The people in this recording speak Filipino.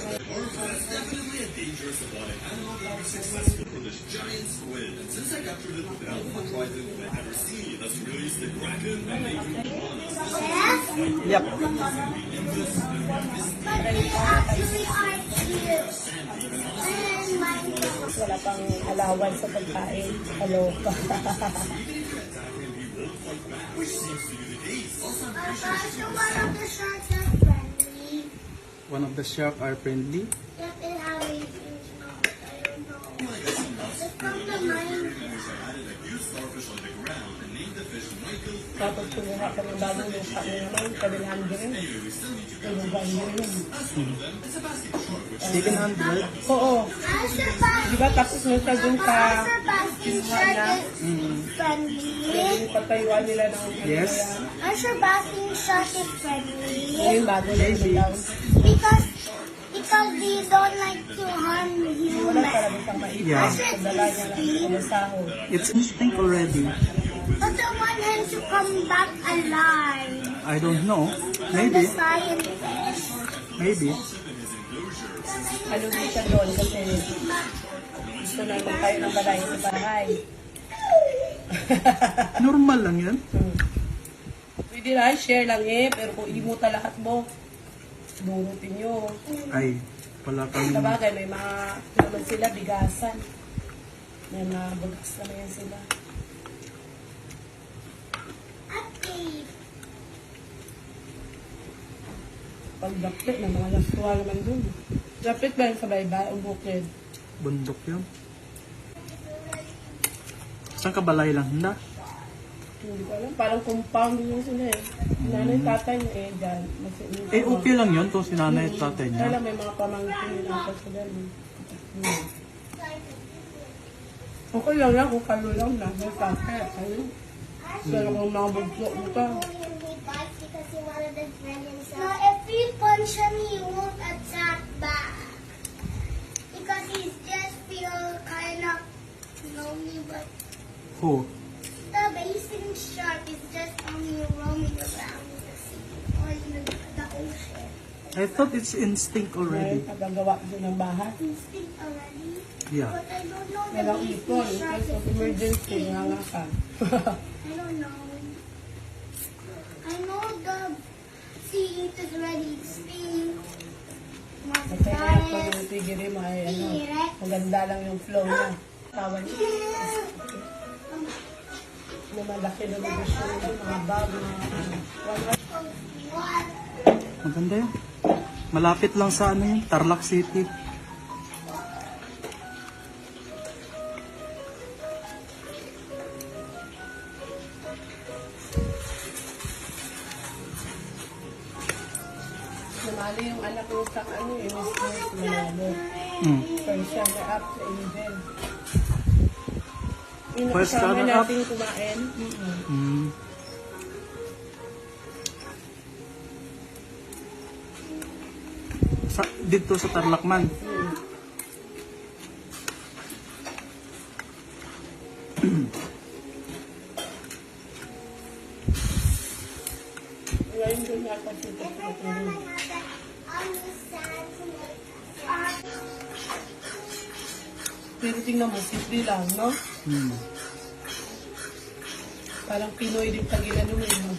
definitely a dangerous aquatic animal that was successful for this giant squid. And since I captured it without fertilizing it ever seen, let's release the kraken and make it piranhas. Yep. Wala pang allowance sa pagkain. Kaloka. Which seems to be the case. Also, So one of the sharks are friendly. One of the shark are friendly. Yep, and how it is not. I don't know. It's from the mine. added a huge starfish on the ground and named the fish Michael. Tapos kumuha ka ng bagong lupa na naman, kabilang rin. Yung bagong yun. Chicken 100. Oo. Sebastian Di ba tapos nung sa dun ka, shark is friendly. pagtayuan nila ng Yes. Our Sebastian shark is friendly. Ngayon bago na yung bilang. Because they don't like to harm Wala humans. talagang siyang maipon. Yeah. Pagdala niya lang sa masaho. It's instinct already. But they want him to come back alive. I don't know. The Maybe. scientist. Maybe. Ano din siya doon kasi gusto na tayo ng balay sa bahay. Normal lang yan. Pwede na, share lang eh, pero kung imuta lahat mo, burutin nyo. Ay, wala kang... Sa bagay, may mga, naman sila, bigasan. May mga bagas naman yan sila. Okay. Pag dapit, may mga laswa naman dun. Dapit ba yung sa baybay o bukid? Bundok yun. Saan ka balay lang? Handa? Hindi ko alam, parang compound yun sila eh. Nanay, tatay niya eh, dyan. Eh, okay lang yun kung si nanay at tatay Kaya niya. lang may mga pamangkin nila ako sila. Okay lang yan kung kayo lang na. May tatay, kayo. Pero kung mga bugso mo ka. No, if we punch him, he won't attack back. Because he's just feel kind of lonely, but Who? the basing shark is just only roaming around in the sea or in the ocean. I thought it's instinct May already. pagagawa din ng bahay. Instinct already. Yeah. But I don't know the Walang basing ipon. In shark case of is emergency, instinct. nga nga ka. I don't know. I know the sea is already extinct. Kasi nga pag yung tigiri mo ay ano, maganda lang yung flow niya. Tawan niya. Malaki na gusto niya, mga bago na What? Maganda yun. Malapit lang sa ano yun, Tarlac City. Namali yung anak ko sa ano, Miss Manalo. First siya na up sa Eden. Yung First nakasama runner up? natin kumain. Mm. Dito sa Tarlacman. Ngayon doon yata siya tutulog. Pero tingnan mo, simple lang, no? Mm. Parang Pinoy din pag inano mo.